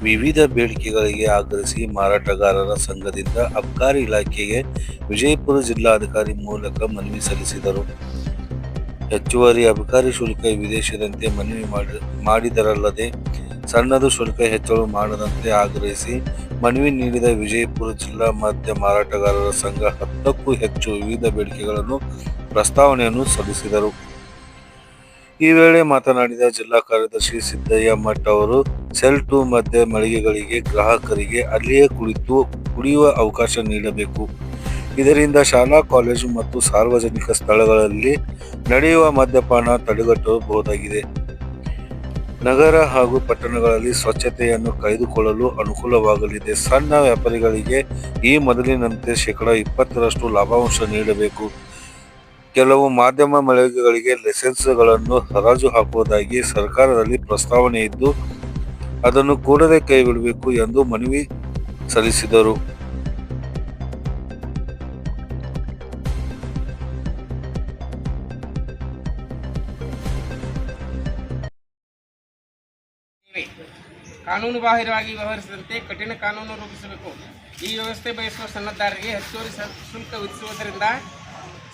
ವಿವಿಧ ಬೇಡಿಕೆಗಳಿಗೆ ಆಗ್ರಹಿಸಿ ಮಾರಾಟಗಾರರ ಸಂಘದಿಂದ ಅಬಕಾರಿ ಇಲಾಖೆಗೆ ವಿಜಯಪುರ ಜಿಲ್ಲಾಧಿಕಾರಿ ಮೂಲಕ ಮನವಿ ಸಲ್ಲಿಸಿದರು. ಹೆಚ್ಚುವರಿ ಅಬಕಾರಿ ಶುಲ್ಕ ವಿಧಿಸದಂತೆ ಮನವಿ ಮಾಡಿದರಲ್ಲದೆ ಸಣ್ಣದು ಶುಲ್ಕ ಹೆಚ್ಚಳ ಮಾಡದಂತೆ ಆಗ್ರಹಿಸಿ ಮನವಿ ನೀಡಿದ ವಿಜಯಪುರ ಜಿಲ್ಲಾ ಮದ್ಯ ಮಾರಾಟಗಾರರ ಸಂಘ 10ಕ್ಕೂ ಹೆಚ್ಚು ವಿವಿಧ ಬೇಡಿಕೆಗಳನ್ನು ಪ್ರಸ್ತಾವನೆಯನ್ನು ಸಲ್ಲಿಸಿದರು. ಈ ವೇಳೆ ಮಾತನಾಡಿದ ಜಿಲ್ಲಾ ಕಾರ್ಯದರ್ಶಿ ಸಿದ್ದಯ್ಯ ಮಠ್ ಅವರು ಸೆಲ್ 2 ಮದ್ಯ ಮಳಿಗೆಗಳಿಗೆ ಗ್ರಾಹಕರಿಗೆ ಅಲ್ಲಿಯೇ ಕುಳಿತು ಕುಡಿಯುವ ಅವಕಾಶ ನೀಡಬೇಕು. ಇದರಿಂದ ಶಾಲಾ, ಕಾಲೇಜು ಮತ್ತು ಸಾರ್ವಜನಿಕ ಸ್ಥಳಗಳಲ್ಲಿ ನಡೆಯುವ ಮದ್ಯಪಾನ ತಡೆಗಟ್ಟಬಹುದಾಗಿದೆ. ನಗರ ಹಾಗೂ ಪಟ್ಟಣಗಳಲ್ಲಿ ಸ್ವಚ್ಛತೆಯನ್ನು ಕಾಯ್ದುಕೊಳ್ಳಲು ಅನುಕೂಲವಾಗಲಿದೆ. ಸಣ್ಣ ವ್ಯಾಪಾರಿಗಳಿಗೆ ಈ ಮೊದಲಿನಂತೆ 20% ಲಾಭಾಂಶ ನೀಡಬೇಕು. ಕೆಲವು ಮಾಧ್ಯಮ ಮಳಿಗೆಗಳಿಗೆ ಲೈಸೆನ್ಸ್ಗಳನ್ನು ಹರಾಜು ಹಾಕುವುದಾಗಿ ಸರ್ಕಾರದಲ್ಲಿ ಪ್ರಸ್ತಾವನೆ ಇದ್ದು, ಅದನ್ನು ಕೂಡಲೇ ಕೈಬಿಡಬೇಕು ಎಂದು ಮನವಿ ಸಲ್ಲಿಸಿದರು. ಕಾನೂನು ಬಾಹಿರವಾಗಿ ವ್ಯವಹರಿಸದಂತೆ ಕಠಿಣ ಕಾನೂನು ರೂಪಿಸಬೇಕು. ಈ ವ್ಯವಸ್ಥೆ ಬಯಸುವ ಸನ್ನದ್ಧರಿಗೆ ಹೆಚ್ಚುವರಿ ಶುಲ್ಕ ವಿಧಿಸುವುದರಿಂದ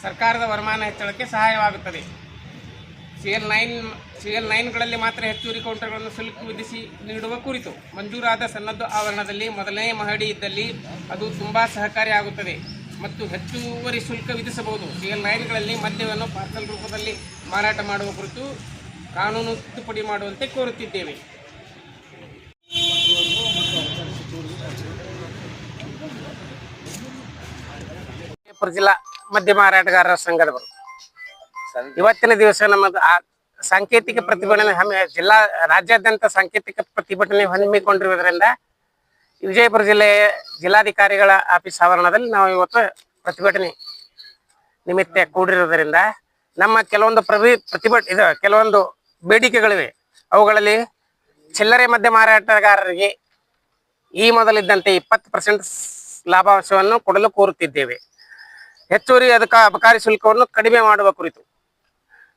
ಸರ್ಕಾರದ ವರಮಾನ ಹೆಚ್ಚಳಕ್ಕೆ ಸಹಾಯವಾಗುತ್ತದೆ. CL9ಗಳಲ್ಲಿ ಮಾತ್ರ ಹೆಚ್ಚುವರಿ ಕೌಂಟರ್ಗಳನ್ನು ಶುಲ್ಕ ವಿಧಿಸಿ ನೀಡುವ ಕುರಿತು ಮಂಜೂರಾದ ಸನ್ನದ್ದು ಆವರಣದಲ್ಲಿ ಮೊದಲನೇ ಮಹಡಿ ಇದ್ದಲ್ಲಿ ಅದು ತುಂಬ ಸಹಕಾರಿಯಾಗುತ್ತದೆ ಮತ್ತು ಹೆಚ್ಚುವರಿ ಶುಲ್ಕ ವಿಧಿಸಬಹುದು. CL9ಗಳಲ್ಲಿ ಮದ್ಯವನ್ನು ಪಾರ್ಸಲ್ ರೂಪದಲ್ಲಿ ಮಾರಾಟ ಮಾಡುವ ಕುರಿತು ಕಾನೂನು ತಿದ್ದುಪಡಿ ಮಾಡುವಂತೆ ಕೋರುತ್ತಿದ್ದೇವೆ. ವಿಜಯಪುರ ಜಿಲ್ಲಾ ಮದ್ಯ ಮಾರಾಟಗಾರರ ಸಂಘದವರು ಇವತ್ತಿನ ದಿವಸ ನಮ್ಮದು ಸಾಂಕೇತಿಕ ಪ್ರತಿಭಟನೆ ರಾಜ್ಯಾದ್ಯಂತ ಸಾಂಕೇತಿಕ ಪ್ರತಿಭಟನೆ ಹಮ್ಮಿಕೊಂಡಿರುವುದರಿಂದ ವಿಜಯಪುರ ಜಿಲ್ಲೆಯ ಜಿಲ್ಲಾಧಿಕಾರಿಗಳ ಆಫೀಸ್ ಆವರಣದಲ್ಲಿ ನಾವು ಇವತ್ತು ಪ್ರತಿಭಟನೆ ನಿಮಿತ್ತ ಕೂಡಿರುವುದರಿಂದ ನಮ್ಮ ಕೆಲವೊಂದು ಕೆಲವೊಂದು ಬೇಡಿಕೆಗಳಿವೆ. ಅವುಗಳಲ್ಲಿ ಚಿಲ್ಲರೆ ಮದ್ಯ ಮಾರಾಟಗಾರರಿಗೆ ಈ ಮೊದಲಿದ್ದಂತೆ 20% ಲಾಭಾಂಶವನ್ನು ಕೊಡಲು ಕೋರುತ್ತಿದ್ದೇವೆ. ಹೆಚ್ಚುವರಿ ಅಬಕಾರಿ ಶುಲ್ಕವನ್ನು ಕಡಿಮೆ ಮಾಡುವ ಕುರಿತು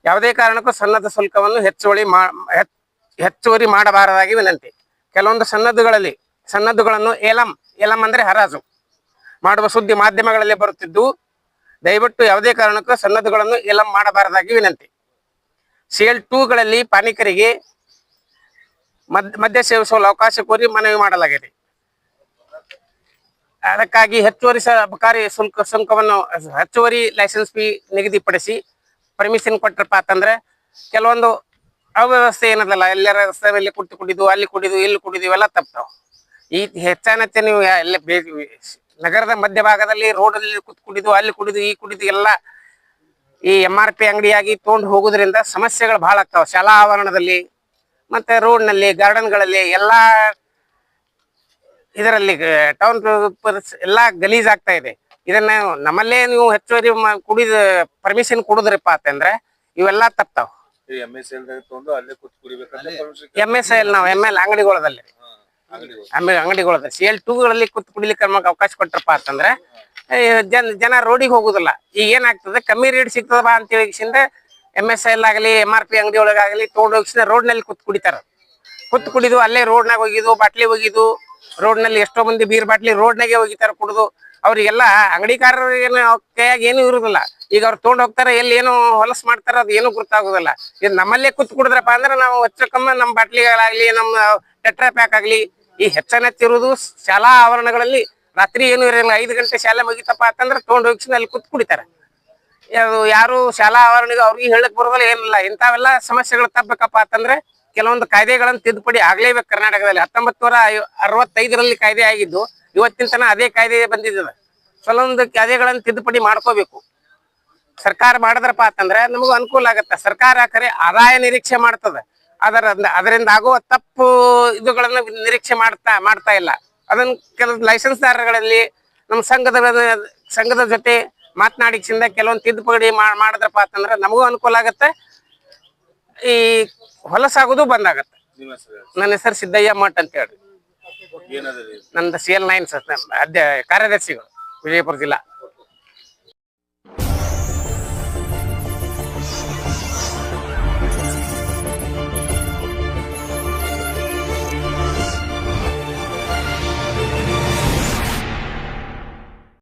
ಯಾವುದೇ ಕಾರಣಕ್ಕೂ ಸನ್ನದ್ಧ ಶುಲ್ಕವನ್ನು ಹೆಚ್ಚುವರಿ ಮಾಡಬಾರದಾಗಿ ವಿನಂತಿ. ಕೆಲವೊಂದು ಸನ್ನದ್ದುಗಳನ್ನು ಏಲಂ ಅಂದರೆ ಹರಾಜು ಮಾಡುವ ಸುದ್ದಿ ಮಾಧ್ಯಮಗಳಲ್ಲಿ ಬರುತ್ತಿದ್ದು, ದಯವಿಟ್ಟು ಯಾವುದೇ ಕಾರಣಕ್ಕೂ ಸನ್ನದ್ದುಗಳನ್ನು ಏಲಂ ಮಾಡಬಾರದಾಗಿ ವಿನಂತಿ. CL 2ಗಳಲ್ಲಿ ಪಾನಿಕರಿಗೆ ಮದ್ಯ ಸೇವಿಸಲು ಅವಕಾಶ ಕೋರಿ ಮನವಿ ಮಾಡಲಾಗಿದೆ. ಅದಕ್ಕಾಗಿ ಹೆಚ್ಚುವರಿ ಅಬಕಾರಿ ಶುಲ್ಕವನ್ನು ಹೆಚ್ಚುವರಿ ಲೈಸೆನ್ಸ್ ಫೀ ನಿಗದಿಪಡಿಸಿ ಪರ್ಮಿಷನ್ ಕೊಟ್ಟರಪ್ಪ ಅಂತಂದ್ರೆ ಕೆಲವೊಂದು ಅವ್ಯವಸ್ಥೆ ಏನದಲ್ಲ, ಎಲ್ಲರ ರಸ್ತೆಯಲ್ಲಿ ಕುಡಿದು ಅಲ್ಲಿ ಕುಡಿದು ಇಲ್ಲಿ ಕುಡಿದು ಇವೆಲ್ಲ ತಪ್ತಾವೆ. ಈ ಹೆಚ್ಚಾನೆಚ್ಚ ನೀವು ನಗರದ ಮಧ್ಯಭಾಗದಲ್ಲಿ ರೋಡಲ್ಲಿ ಕುಡಿದು ಅಲ್ಲಿ ಕುಡಿದು ಈ ಕುಡಿದು ಎಲ್ಲ ಈ MRP ಅಂಗಡಿಯಾಗಿ ತೊಗೊಂಡು ಹೋಗೋದ್ರಿಂದ ಸಮಸ್ಯೆಗಳು ಬಹಳ ಆಗ್ತಾವೆ. ಶಾಲಾ ಆವರಣದಲ್ಲಿ ಮತ್ತೆ ರೋಡ್ನಲ್ಲಿ, ಗಾರ್ಡನ್ಗಳಲ್ಲಿ ಎಲ್ಲ ಇದರಲ್ಲಿ ಟೌನ್ ಎಲ್ಲ ಗಲೀಜ್ ಆಗ್ತಾ ಇದೆ. ಇದನ್ನ ನಮ್ಮಲ್ಲೇ ನೀವು ಹೆಚ್ಚುವರಿ ಕುಡಿದ ಪರ್ಮಿಷನ್ ಕೊಡುದ್ರಪ್ಪ ಅಂತಂದ್ರೆ ಇವೆಲ್ಲ ತಪ್ತಾವ. MSL ಅಂಗಡಿಗಳಲ್ಲಿ CL 2ಗಳಲ್ಲಿ ಕೂತ್ ಕುಡಿಲಿಕ್ಕೆ ನಮಗೆ ಅವಕಾಶ ಕೊಟ್ರಪ್ಪ ಅಂತಂದ್ರೆ ಜನ ರೋಡಿಗೆ ಹೋಗುದಿಲ್ಲ. ಈಗ ಏನಾಗ್ತದೆ, ಕಮ್ಮಿ ರೇಟ್ ಸಿಗ್ತದ ಬಾ ಅಂತ ಹೇಳಿಸಿಂದ MSL ಆಗಲಿ MRP ಅಂಗಡಿ ಒಳಗಾಗಲಿ ತೊಗೊಂಡೋಗಿಸಿದ ರೋಡ್ನಲ್ಲಿ ಕೂತ್ ಕುಡಿತಾರ. ಕೂತ್ ಕುಡಿದು ಅಲ್ಲೇ ರೋಡ್ನಾಗ ಹೋಗಿದ್ದು, ಬಾಟ್ಲಿ ಹೋಗಿದ್ದು, ರೋಡ್ನಲ್ಲಿ ಎಷ್ಟೋ ಮಂದಿ ಬೀರ್ ಬಾಟ್ಲಿ ರೋಡ್ನಾಗೆ ಹೋಗಿತಾರ ಕುಡಿದು. ಅವ್ರಿಗೆಲ್ಲ ಅಂಗಡಿಕಾರರಿಗೆ ಕೈಯಾಗ ಏನೂ ಇರುದಿಲ್ಲ. ಈಗ ಅವ್ರು ತೊಗೊಂಡು ಹೋಗ್ತಾರೆ, ಎಲ್ಲಿ ಏನೋ ಹೊಲಸು ಮಾಡ್ತಾರ, ಅದು ಏನೂ ಗೊತ್ತಾಗೋದಿಲ್ಲ. ಇದು ನಮ್ಮಲ್ಲೇ ಕೂತ್ ಕುಡಿದ್ರಪ್ಪ ಅಂದ್ರೆ ನಾವು ಹೆಚ್ಚಕಮ್ಮ ನಮ್ಮ ಬಾಟ್ಲಿಗಳಾಗ್ಲಿ, ನಮ್ಮ ಟೆಟ್ರಾ ಪ್ಯಾಕ್ ಆಗಲಿ ಈ ಹೆಚ್ಚಿರುವುದು ಶಾಲಾ ಆವರಣಗಳಲ್ಲಿ. ರಾತ್ರಿ ಏನು ಇರಲ್ಲ, 5 ಗಂಟೆ ಶಾಲೆ ಮುಗಿತಪ್ಪ ಅಂತಂದ್ರೆ ತೊಗೊಂಡು ಹೋಗಿ ಅಲ್ಲಿ ಕೂತ್ ಕುಡಿತಾರೆ. ಯಾರು ಶಾಲಾ ಆವರಣೆಗೆ ಅವ್ರಿಗೆ ಹೇಳಕ್ ಬರೋದಿಲ್ಲ, ಏನಿಲ್ಲ. ಇಂಥವೆಲ್ಲ ಸಮಸ್ಯೆಗಳು ತಪ್ಪಬೇಕಪ್ಪ ಅಂತಂದ್ರೆ ಕೆಲವೊಂದು ಕಾಯ್ದೆಗಳನ್ನು ತಿದ್ದುಪಡಿ ಆಗ್ಲೇಬೇಕು. ಕರ್ನಾಟಕದಲ್ಲಿ 1965ರಲ್ಲಿ ಕಾಯ್ದೆ ಆಗಿದ್ದು ಇವತ್ತಿನ ತನ ಅದೇ ಕಾಯ್ದೆ ಬಂದಿದ್ದದ. ಕೆಲವೊಂದು ಕಾಯ್ದೆಗಳನ್ನು ತಿದ್ದುಪಡಿ ಮಾಡ್ಕೋಬೇಕು. ಸರ್ಕಾರ ಮಾಡಿದ್ರಪ್ಪ ಅಂತಂದ್ರೆ ನಮಗೂ ಅನುಕೂಲ ಆಗತ್ತೆ. ಸರ್ಕಾರ ಖರೆ ಆದಾಯ ನಿರೀಕ್ಷೆ ಮಾಡ್ತದೆ, ಅದರಿಂದ ಆಗುವ ತಪ್ಪು ಇದುಗಳನ್ನು ನಿರೀಕ್ಷೆ ಮಾಡ್ತಾ ಇಲ್ಲ. ಅದನ್ನ ಕೆಲವು ಲೈಸೆನ್ಸ್ದಾರಗಳಲ್ಲಿ ನಮ್ಮ ಸಂಘದ ಜೊತೆ ಮಾತನಾಡಿಸಿಂದ ಕೆಲವೊಂದು ತಿದ್ದುಪಡಿ ಮಾಡಿದ್ರಪ್ಪ ಅಂತಂದ್ರೆ ನಮಗೂ ಅನುಕೂಲ ಆಗತ್ತೆ, ಈ ಹೊಲಸಾಗೋದು ಬಂದಾಗತ್ತೆ. ನನ್ನ ಹೆಸರು ಸಿದ್ದಯ್ಯ ಮಠ್ ಅಂತ ಹೇಳಿ, ನಂದು CL9 ಕಾರ್ಯದರ್ಶಿಗಳು ವಿಜಯಪುರ ಜಿಲ್ಲಾ.